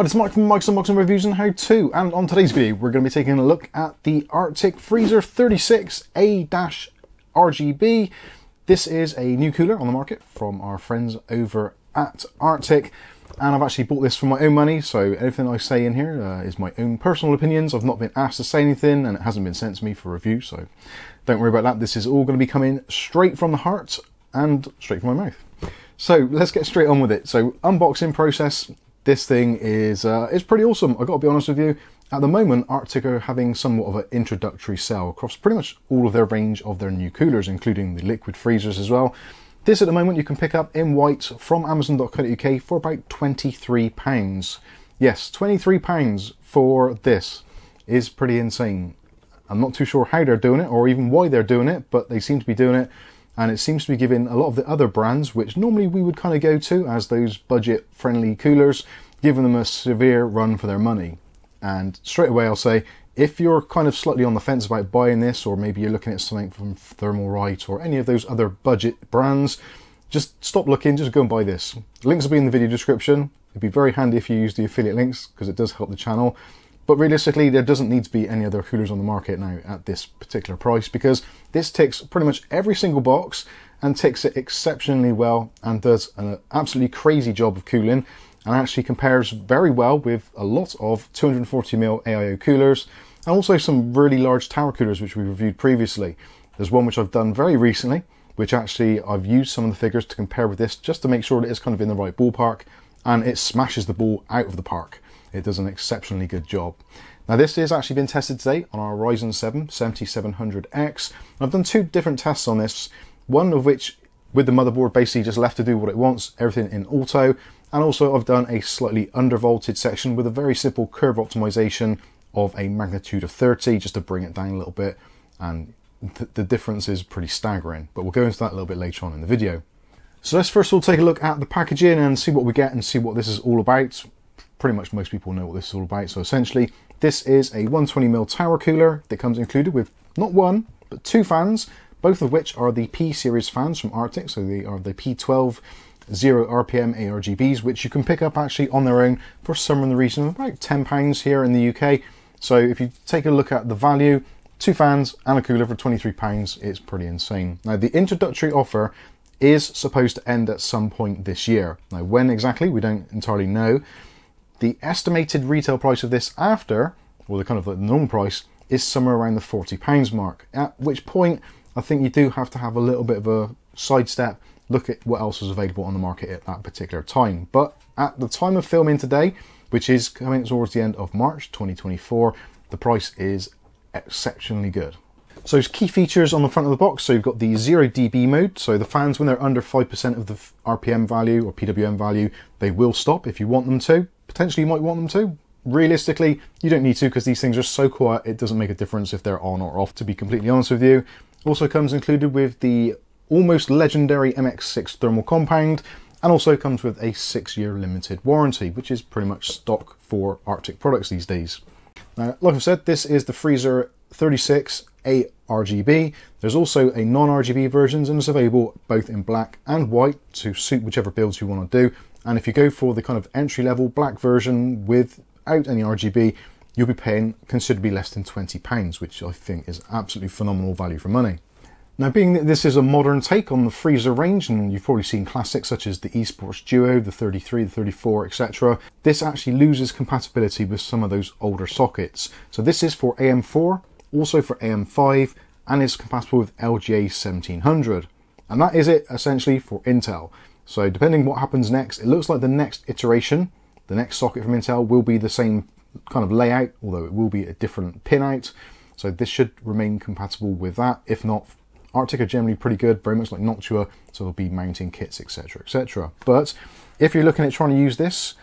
Hi, this is Mike from Mike's Unboxing Reviews and How To, and on today's video we're going to be taking a look at the Arctic Freezer 36 a-rgb. This is a new cooler on the market from our friends over at Arctic, and I've actually bought this for my own money, so everything I say in here is my own personal opinions. I've not been asked to say anything and it hasn't been sent to me for review, so don't worry about that. This is all going to be coming straight from the heart and straight from my mouth. So let's get straight on with it. So unboxing process. This thing is pretty awesome. I've got to be honest with you. At the moment, Arctic are having somewhat of an introductory sale across pretty much all of their range of their new coolers, including the liquid freezers as well. This at the moment you can pick up in white from amazon.co.uk for about £23. Yes, £23 for this is pretty insane. I'm not too sure how they're doing it or even why they're doing it, but they seem to be doing it. And it seems to be giving a lot of the other brands, which normally we would kind of go to as those budget-friendly coolers, giving them a severe run for their money. And straight away I'll say, if you're kind of slightly on the fence about buying this, or maybe you're looking at something from Thermalright or any of those other budget brands, just stop looking, just go and buy this. Links will be in the video description. It'd be very handy if you use the affiliate links, because it does help the channel. But realistically, there doesn't need to be any other coolers on the market now at this particular price, because this ticks pretty much every single box and ticks it exceptionally well and does an absolutely crazy job of cooling, and actually compares very well with a lot of 240mm AIO coolers and also some really large tower coolers which we reviewed previously. There's one which I've done very recently, which actually I've used some of the figures to compare with this just to make sure that it's kind of in the right ballpark, and it smashes the ball out of the park. It does an exceptionally good job. Now this has actually been tested today on our Ryzen 7 7700X. I've done two different tests on this, one of which with the motherboard basically just left to do what it wants, everything in auto, and also I've done a slightly undervolted section with a very simple curve optimization of a magnitude of 30 just to bring it down a little bit, and the difference is pretty staggering, but we'll go into that a little bit later on in the video. So let's first of all take a look at the packaging and see what we get and see what this is all about. Pretty much most people know what this is all about. So essentially this is a 120mm tower cooler that comes included with not one but two fans, both of which are the P series fans from Arctic. So they are the P12 0 RPM ARGBs, which you can pick up actually on their own for somewhere in the region of about £10 here in the UK. So if you take a look at the value, two fans and a cooler for £23, it's pretty insane. Now the introductory offer is supposed to end at some point this year. Now when exactly, we don't entirely know. The estimated retail price of this after, or the kind of the normal price, is somewhere around the £40 mark, at which point I think you do have to have a little bit of a sidestep, look at what else is available on the market at that particular time. But at the time of filming today, which is coming towards the end of March 2024, the price is exceptionally good. So key features on the front of the box. So you've got the 0 dB mode. So the fans, when they're under 5% of the RPM value or PWM value, they will stop if you want them to. Potentially you might want them to. Realistically, you don't need to, because these things are so quiet, it doesn't make a difference if they're on or off, to be completely honest with you. Also comes included with the almost legendary MX6 thermal compound, and also comes with a 6-year limited warranty, which is pretty much stock for Arctic products these days. Now, like I've said, this is the Freezer 36 a-rgb. There's also a non-RGB versions, and it's available both in black and white to suit whichever builds you want to do. And if you go for the kind of entry-level black version without any RGB, you'll be paying considerably less than £20, which I think is absolutely phenomenal value for money. Now, being that this is a modern take on the Freezer range, and you've probably seen classics such as the eSports Duo, the 33, the 34, etc., this actually loses compatibility with some of those older sockets. So this is for AM4, also for AM5, and is compatible with LGA 1700. And that is it essentially for Intel. So depending what happens next, it looks like the next iteration, the next socket from Intel, will be the same kind of layout, although it will be a different pin out. So this should remain compatible with that. If not, Arctic are generally pretty good, very much like Noctua, so there'll be mounting kits, etc, etc. But if you're looking at trying to use this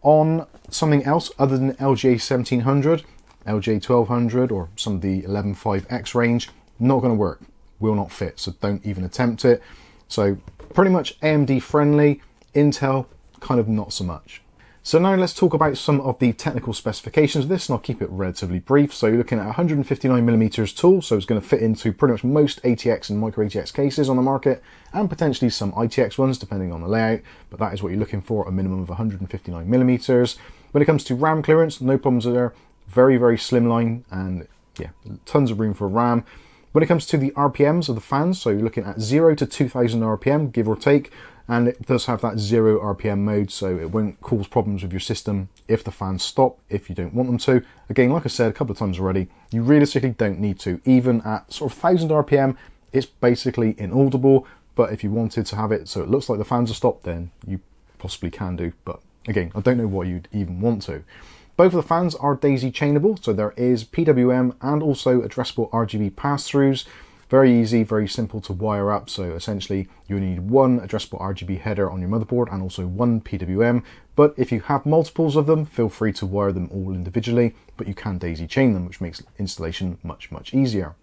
on something else other than LGA 1700, LGA 1200, or some of the 11.5X range, not going to work, will not fit, so don't even attempt it. So pretty much AMD friendly, Intel kind of not so much. So now let's talk about some of the technical specifications of this, and I'll keep it relatively brief. So you're looking at 159mm tool, so it's going to fit into pretty much most ATX and micro ATX cases on the market, and potentially some ITX ones depending on the layout, but that is what you're looking for, a minimum of 159mm. When it comes to RAM clearance, no problems there. Very, very slimline, and yeah, tons of room for RAM. When it comes to the RPMs of the fans, so you're looking at 0 to 2000 RPM, give or take, and it does have that 0 RPM mode, so it won't cause problems with your system if the fans stop, if you don't want them to. Again, like I said a couple of times already, you realistically don't need to. Even at sort of 1000 RPM, it's basically inaudible, but if you wanted to have it so it looks like the fans are stopped, then you possibly can do. But again, I don't know what you'd even want to. Both of the fans are daisy chainable, so there is PWM and also addressable RGB pass-throughs. Very easy, very simple to wire up, so essentially you need one addressable RGB header on your motherboard and also one PWM, but if you have multiples of them, feel free to wire them all individually, but you can daisy chain them, which makes installation much, much easier.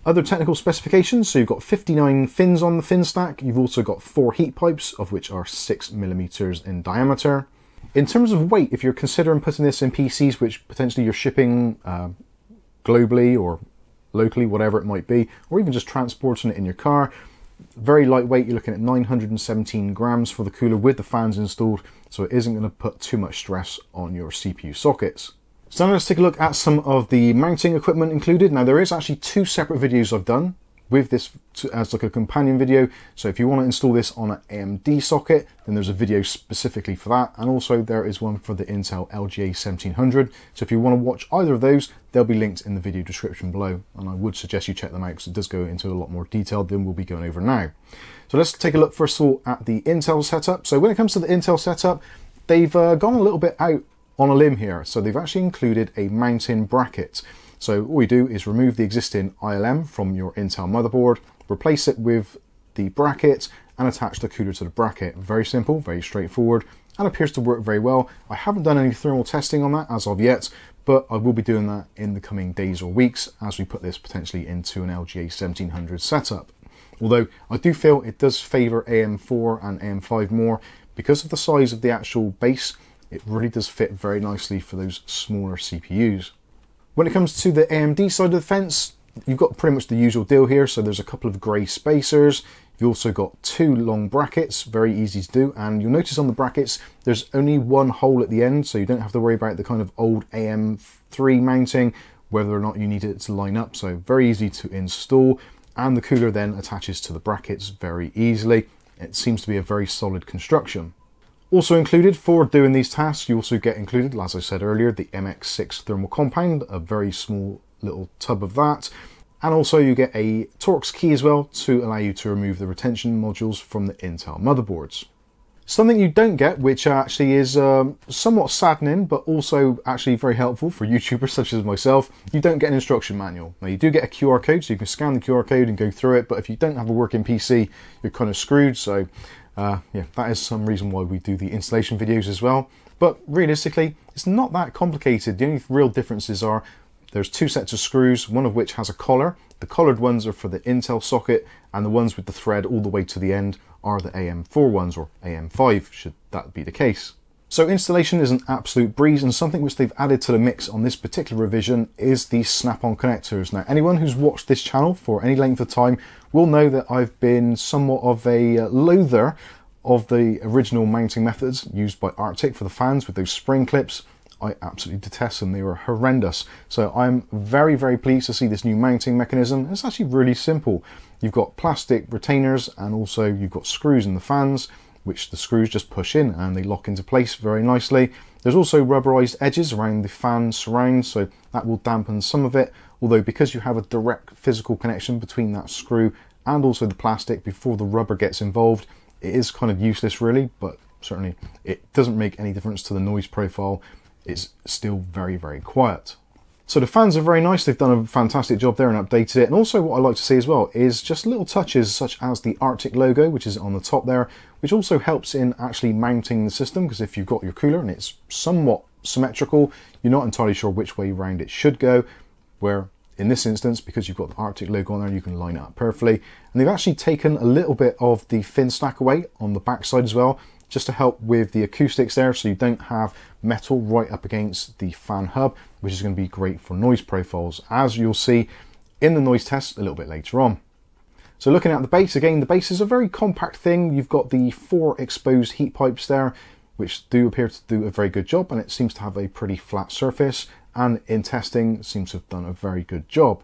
Other technical specifications, so you've got 59 fins on the fin stack, you've also got 4 heat pipes, of which are 6mm in diameter. In terms of weight, if you're considering putting this in PCs, which potentially you're shipping globally or locally, whatever it might be, or even just transporting it in your car, very lightweight, you're looking at 917 grams for the cooler with the fans installed, so it isn't going to put too much stress on your CPU sockets. So now let's take a look at some of the mounting equipment included. Now there is actually 2 separate videos I've done with this as like a companion video, so if you want to install this on an AMD socket, then there's a video specifically for that, and also there is one for the Intel LGA 1700, so if you want to watch either of those, they'll be linked in the video description below, and I would suggest you check them out because it does go into a lot more detail than we'll be going over now. So let's take a look first of all at the Intel setup. So when it comes to the Intel setup, they've gone a little bit out on a limb here, so they've actually included a mounting bracket. So all we do is remove the existing ILM from your Intel motherboard, replace it with the bracket and attach the cooler to the bracket. Very simple, very straightforward, and appears to work very well. I haven't done any thermal testing on that as of yet, but I will be doing that in the coming days or weeks as we put this potentially into an LGA 1700 setup. Although I do feel it does favour AM4 and AM5 more because of the size of the actual base. It really does fit very nicely for those smaller CPUs. When it comes to the AMD side of the fence, you've got pretty much the usual deal here. So there's a couple of grey spacers. You've also got 2 long brackets, very easy to do. And you'll notice on the brackets, there's only one hole at the end, so you don't have to worry about the kind of old AM3 mounting, whether or not you need it to line up. So very easy to install. And the cooler then attaches to the brackets very easily. It seems to be a very solid construction. Also included for doing these tasks, you also get included, as I said earlier, the MX6 thermal compound, a very small little tub of that. And also you get a Torx key as well to allow you to remove the retention modules from the Intel motherboards. Something you don't get, which actually is somewhat saddening, but also actually very helpful for YouTubers such as myself, you don't get an instruction manual. Now you do get a QR code, so you can scan the QR code and go through it, but if you don't have a working PC, you're kind of screwed. So yeah, that is some reason why we do the installation videos as well. But realistically, it's not that complicated. The only real differences are there's 2 sets of screws, one of which has a collar. The collared ones are for the Intel socket, and the ones with the thread all the way to the end are the AM4 ones, or AM5, should that be the case. So installation is an absolute breeze, and something which they've added to the mix on this particular revision is the snap-on connectors. Now, anyone who's watched this channel for any length of time will know that I've been somewhat of a loather of the original mounting methods used by Arctic for the fans with those spring clips. I absolutely detest them, they were horrendous. So I'm very, very pleased to see this new mounting mechanism. It's actually really simple. You've got plastic retainers and also you've got screws in the fans, which the screws just push in and they lock into place very nicely. There's also rubberized edges around the fan surround, so that will dampen some of it. Although because you have a direct physical connection between that screw and also the plastic before the rubber gets involved, it is kind of useless really, but certainly it doesn't make any difference to the noise profile. It's still very, very quiet. So the fans are very nice. They've done a fantastic job there and updated it. And also what I like to see as well is just little touches such as the Arctic logo, which is on the top there, which also helps in actually mounting the system, because if you've got your cooler and it's somewhat symmetrical, you're not entirely sure which way round it should go, where in this instance, because you've got the Arctic logo on there, you can line it up perfectly. And they've actually taken a little bit of the fin stack away on the back side as well, just to help with the acoustics there, so you don't have metal right up against the fan hub, which is going to be great for noise profiles, as you'll see in the noise test a little bit later on. So looking at the base, again, the base is a very compact thing. You've got the 4 exposed heat pipes there, which do appear to do a very good job, and it seems to have a pretty flat surface, and in testing seems to have done a very good job.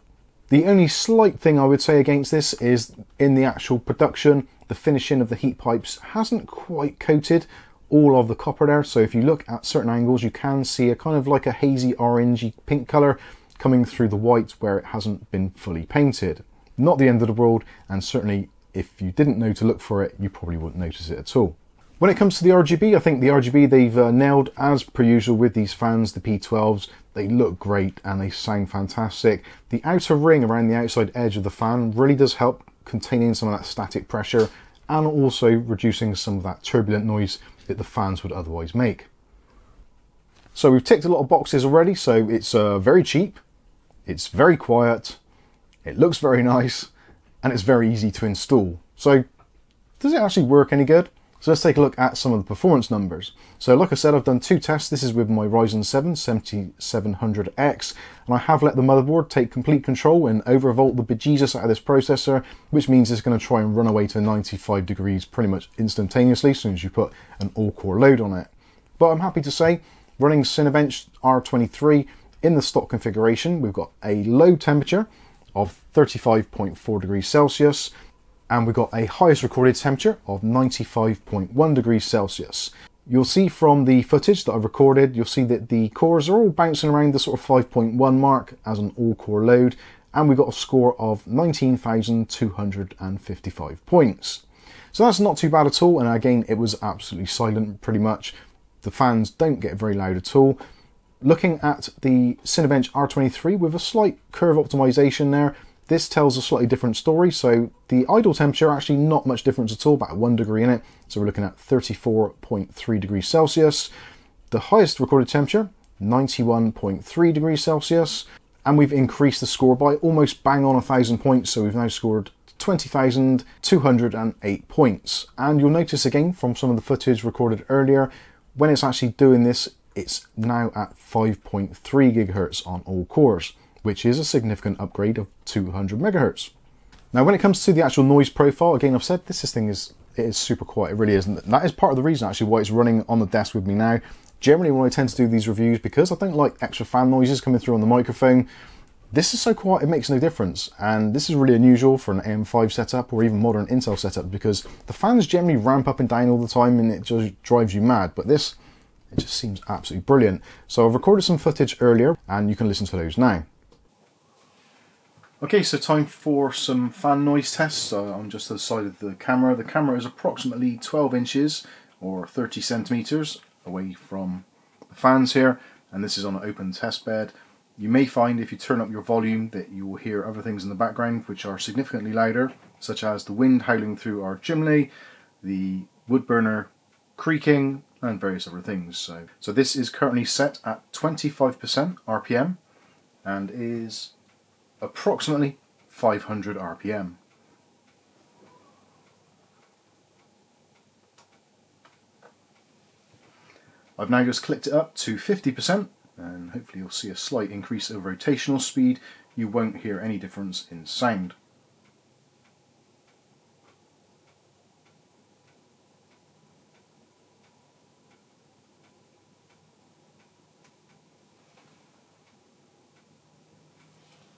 The only slight thing I would say against this is in the actual production, the finishing of the heat pipes hasn't quite coated all of the copper there. So if you look at certain angles, you can see a kind of like a hazy orangey pink colour coming through the white where it hasn't been fully painted. Not the end of the world, and certainly if you didn't know to look for it, you probably wouldn't notice it at all. When it comes to the RGB, I think the RGB they've nailed as per usual with these fans, the P12s. They look great and they sound fantastic. The outer ring around the outside edge of the fan really does help containing some of that static pressure and also reducing some of that turbulent noise that the fans would otherwise make. So we've ticked a lot of boxes already, so it's very cheap, it's very quiet, it looks very nice, and it's very easy to install. So does it actually work any good? So let's take a look at some of the performance numbers. So like I said, I've done two tests. This is with my Ryzen 7 7700X, and I have let the motherboard take complete control and overvolt the bejesus out of this processor, which means it's going to try and run away to 95 degrees pretty much instantaneously as soon as you put an all-core load on it. But I'm happy to say, running Cinebench R23 in the stock configuration, we've got a low temperature of 35.4 degrees Celsius, and we've got a highest recorded temperature of 95.1 degrees Celsius. You'll see from the footage that I've recorded, you'll see that the cores are all bouncing around the sort of 5.1 mark as an all-core load, and we've got a score of 19,255 points. So that's not too bad at all, and again, it was absolutely silent pretty much. The fans don't get very loud at all. Looking at the Cinebench R23 with a slight curve optimization there, this tells a slightly different story. So the idle temperature, actually not much difference at all, about 1 degree in it. So we're looking at 34.3 degrees Celsius. The highest recorded temperature, 91.3 degrees Celsius. And we've increased the score by almost bang on 1,000 points. So we've now scored 20,208 points. And you'll notice again from some of the footage recorded earlier, when it's actually doing this, it's now at 5.3 gigahertz on all cores, which is a significant upgrade of 200 megahertz. Now when it comes to the actual noise profile, again I've said this thing is super quiet, it really is, and that is part of the reason actually why it's running on the desk with me now. Generally when I tend to do these reviews, because I don't like extra fan noises coming through on the microphone, this is so quiet it makes no difference, and this is really unusual for an AM5 setup or even modern Intel setup, because the fans generally ramp up and down all the time and it just drives you mad, but this, it just seems absolutely brilliant. So I've recorded some footage earlier and you can listen to those now. Okay, so time for some fan noise tests. I'm just to the side of the camera. The camera is approximately 12 inches or 30 centimeters away from the fans here, and this is on an open test bed. You may find if you turn up your volume that you will hear other things in the background which are significantly louder, such as the wind howling through our chimney, the wood burner creaking, and various other things. So this is currently set at 25% RPM and is approximately 500 RPM. I've now just clicked it up to 50%, and hopefully you'll see a slight increase of rotational speed. You won't hear any difference in sound.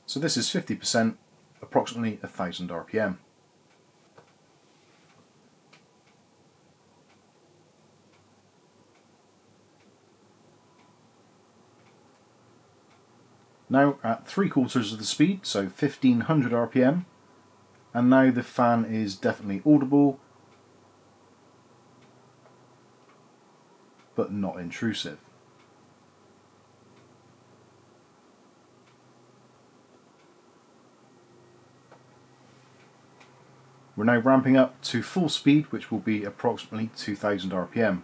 So this is 50%, approximately 1,000 RPM. Now at 3/4 of the speed, so 1,500 RPM, and now the fan is definitely audible, but not intrusive. We're now ramping up to full speed, which will be approximately 2,000 RPM.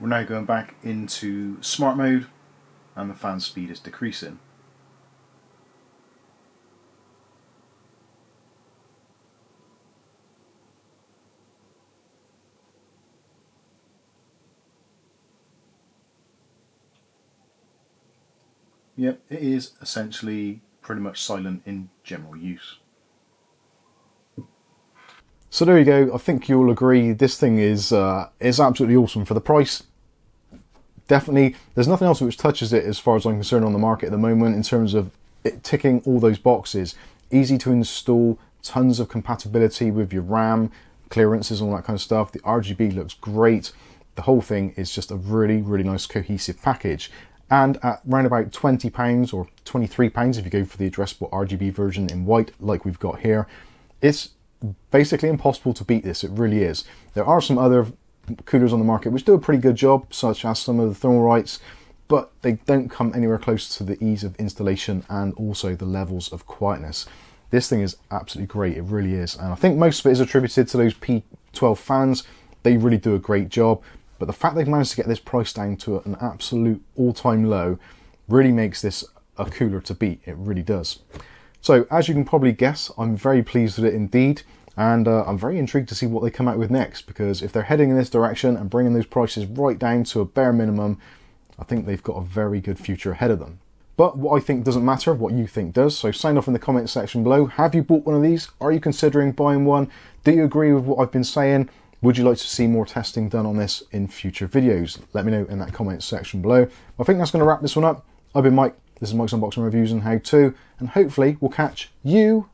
We're now going back into smart mode, and the fan speed is decreasing. Yep, it is essentially pretty much silent in general use. So there you go. I think you'll agree this thing is absolutely awesome for the price. Definitely, there's nothing else which touches it as far as I'm concerned on the market at the moment in terms of it ticking all those boxes. Easy to install, tons of compatibility with your RAM, clearances, all that kind of stuff. The RGB looks great. The whole thing is just a really, really nice cohesive package. And at around about £20 or £23 if you go for the addressable RGB version in white like we've got here, it's basically impossible to beat this. It really is. There are some other coolers on the market which do a pretty good job, such as some of the Thermalrights, but they don't come anywhere close to the ease of installation and also the levels of quietness. This thing is absolutely great, it really is, and I think most of it is attributed to those P12 fans. They really do a great job, but the fact they've managed to get this price down to an absolute all-time low really makes this a cooler to beat. It really does. So as you can probably guess, I'm very pleased with it indeed. And I'm very intrigued to see what they come out with next, because if they're heading in this direction and bringing those prices right down to a bare minimum, I think they've got a very good future ahead of them. But what I think doesn't matter, what you think does. So sound off in the comment section below. Have you bought one of these? Are you considering buying one? Do you agree with what I've been saying? Would you like to see more testing done on this in future videos? Let me know in that comment section below. I think that's going to wrap this one up. I've been Mike. This is Mike's Unboxing Reviews and How To, and hopefully we'll catch you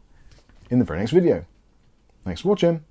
in the very next video. Thanks for watching.